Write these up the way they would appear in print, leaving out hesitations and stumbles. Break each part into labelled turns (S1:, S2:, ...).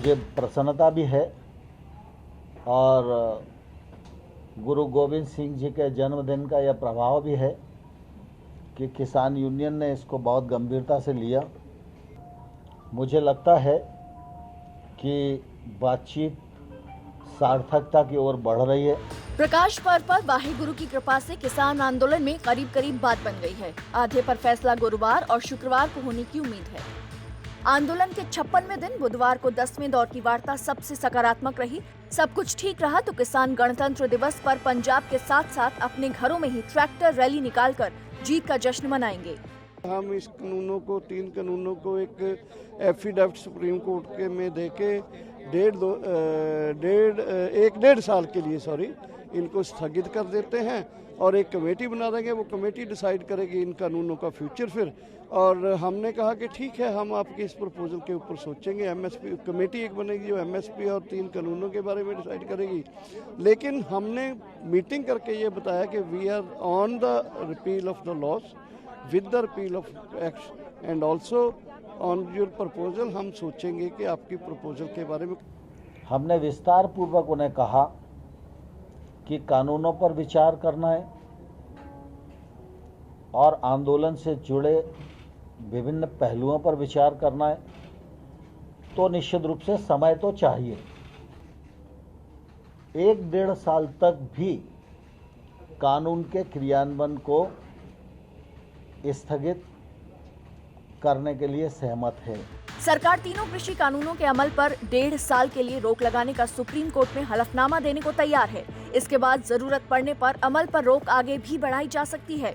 S1: मुझे प्रसन्नता भी है और गुरु गोविंद सिंह जी के जन्मदिन का यह प्रभाव भी है कि किसान यूनियन ने इसको बहुत गंभीरता से लिया। मुझे लगता है कि बातचीत सार्थकता की ओर बढ़ रही है।
S2: प्रकाश पर्व पर वाहिगुरु की कृपा से किसान आंदोलन में करीब करीब बात बन गई है। आधे पर फैसला गुरुवार और शुक्रवार को होने की उम्मीद है। आंदोलन के 56वें दिन बुधवार को 10वें दौर की वार्ता सबसे सकारात्मक रही। सब कुछ ठीक रहा तो किसान गणतंत्र दिवस पर पंजाब के साथ साथ अपने घरों में ही ट्रैक्टर रैली निकालकर जीत का जश्न मनाएंगे।
S3: हम इस कानूनों को 3 कानूनों को एक एफिडेविट सुप्रीम कोर्ट के में देके डेढ़ साल के लिए इनको स्थगित कर देते हैं और एक कमेटी बना देंगे। वो कमेटी डिसाइड करेगी इन कानूनों का फ्यूचर फिर। और हमने कहा कि ठीक है, हम आपके इस प्रपोजल के ऊपर सोचेंगे। एमएसपी कमेटी एक बनेगी जो एमएसपी और 3 कानूनों के बारे में डिसाइड करेगी। लेकिन हमने मीटिंग करके ये बताया कि we are on the repeal of the laws with the repeal of act and also on your proposal. हम सोचेंगे कि आपकी प्रपोजल के बारे में।
S1: हमने विस्तार पूर्वक उन्हें कहा कि कानूनों पर विचार करना है और आंदोलन से जुड़े विभिन्न पहलुओं पर विचार करना है, तो निश्चित रूप से समय तो चाहिए। 1-1.5 साल तक भी कानून के क्रियान्वयन को स्थगित करने के लिए सहमत है।
S2: सरकार तीनों कृषि कानूनों के अमल पर 1.5 साल के लिए रोक लगाने का सुप्रीम कोर्ट में हलफनामा देने को तैयार है। इसके बाद जरूरत पड़ने पर अमल पर रोक आगे भी बढ़ाई जा सकती है।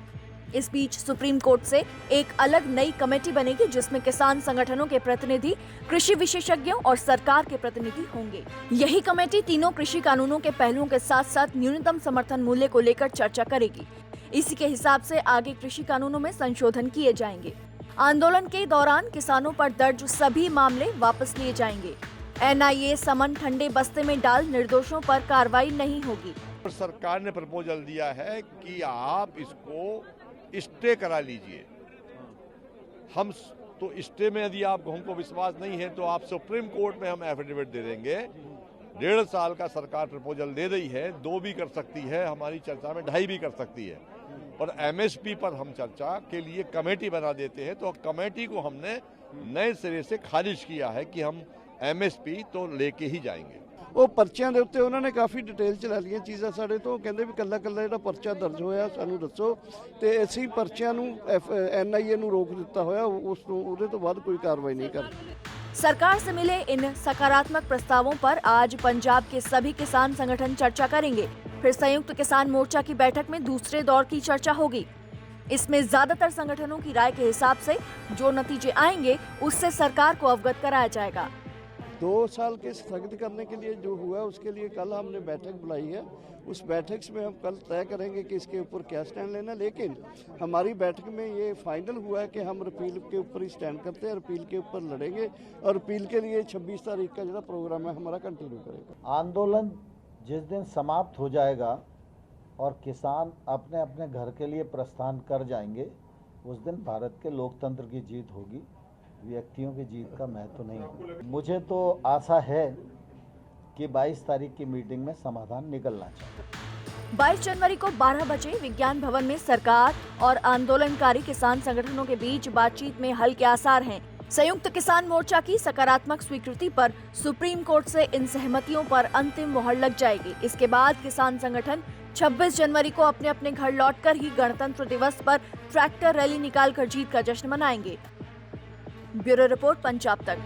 S2: इस बीच सुप्रीम कोर्ट से एक अलग नई कमेटी बनेगी जिसमें किसान संगठनों के प्रतिनिधि, कृषि विशेषज्ञों और सरकार के प्रतिनिधि होंगे। यही कमेटी तीनों कृषि कानूनों के पहलुओं के साथ साथ न्यूनतम समर्थन मूल्य को लेकर चर्चा करेगी। इसी के हिसाब से आगे कृषि कानूनों में संशोधन किए जाएंगे। आंदोलन के दौरान किसानों पर दर्ज सभी मामले वापस लिए जाएंगे। एनआईए समन ठंडे बस्ते में डाल निर्दोषों पर कार्रवाई नहीं होगी।
S4: सरकार ने प्रपोजल दिया है कि आप इसको स्टे करा लीजिए। हम तो स्टे में यदि आपको हमको विश्वास नहीं है तो आप सुप्रीम कोर्ट में हम एफिडेविट दे देंगे। 1.5 साल का सरकार प्रपोजल दे रही है, 2 भी कर सकती है, हमारी चर्चा में 2.5 भी कर सकती है। और एमएसपी पर हम चर्चा के लिए कमेटी बना देते हैं, तो कमेटी को हमने नए सिरे से खारिज किया है कि हम एमएसपी तो लेके ही जाएंगे।
S3: ਉਹ ਪਰਚਿਆਂ ਦੇ ਉੱਤੇ ਉਹਨਾਂ ਨੇ ਕਾਫੀ ਡਿਟੇਲ ਚ ਲੈ ਲਈਆਂ ਚੀਜ਼ਾਂ ਸਾਡੇ ਤੋਂ। ਕਹਿੰਦੇ ਵੀ ਕੱਲਾ ਜਿਹੜਾ ਪਰਚਾ ਦਰਜ ਹੋਇਆ ਸਾਨੂੰ ਦੱਸੋ, ਤੇ ਅਸੀਂ ਪਰਚਿਆਂ ਨੂੰ ਐਨਆਈਏ ਨੂੰ ਰੋਕ ਦਿੱਤਾ ਹੋਇਆ, ਉਸ ਤੋਂ ਉਹਦੇ ਤੋਂ ਬਾਅਦ ਕੋਈ ਕਾਰਵਾਈ ਨਹੀਂ ਕਰਦੀ।
S2: सरकार से मिले इन सकारात्मक प्रस्तावों पर आज पंजाब के सभी किसान संगठन चर्चा करेंगे। फिर संयुक्त किसान मोर्चा की बैठक में दूसरे दौर की चर्चा होगी। इसमें ज्यादातर संगठनों की राय के हिसाब से जो नतीजे आएंगे उससे सरकार को अवगत कराया जाएगा।
S3: 2 साल के स्थगित करने के लिए जो हुआ उसके लिए कल हमने बैठक बुलाई है। उस बैठक में हम कल तय करेंगे कि इसके ऊपर क्या स्टैंड लेना। लेकिन हमारी बैठक में ये फाइनल हुआ है कि हम रिपील के ऊपर ही स्टैंड करते हैं, रिपील के ऊपर लड़ेंगे और रिपील के लिए 26 तारीख का जो प्रोग्राम है हमारा कंटिन्यू करेगा।
S1: आंदोलन जिस दिन समाप्त हो जाएगा और किसान अपने अपने घर के लिए प्रस्थान कर जाएंगे, उस दिन भारत के लोकतंत्र की जीत होगी, व्यक्तियों की जीत का महत्व नहीं। मुझे तो आशा है कि 22 तारीख की मीटिंग में समाधान निकलना चाहिए।
S2: 22 जनवरी को 12 बजे विज्ञान भवन में सरकार और आंदोलनकारी किसान संगठनों के बीच बातचीत में हल के आसार हैं। संयुक्त किसान मोर्चा की सकारात्मक स्वीकृति पर सुप्रीम कोर्ट से इन सहमतियों पर अंतिम मोहर लग जाएगी। इसके बाद किसान संगठन 26 जनवरी को अपने अपने घर लौटकर ही गणतंत्र दिवस पर ट्रैक्टर रैली निकालकर जीत का जश्न मनाएंगे। ब्यूरो रिपोर्ट, पंजाब तक।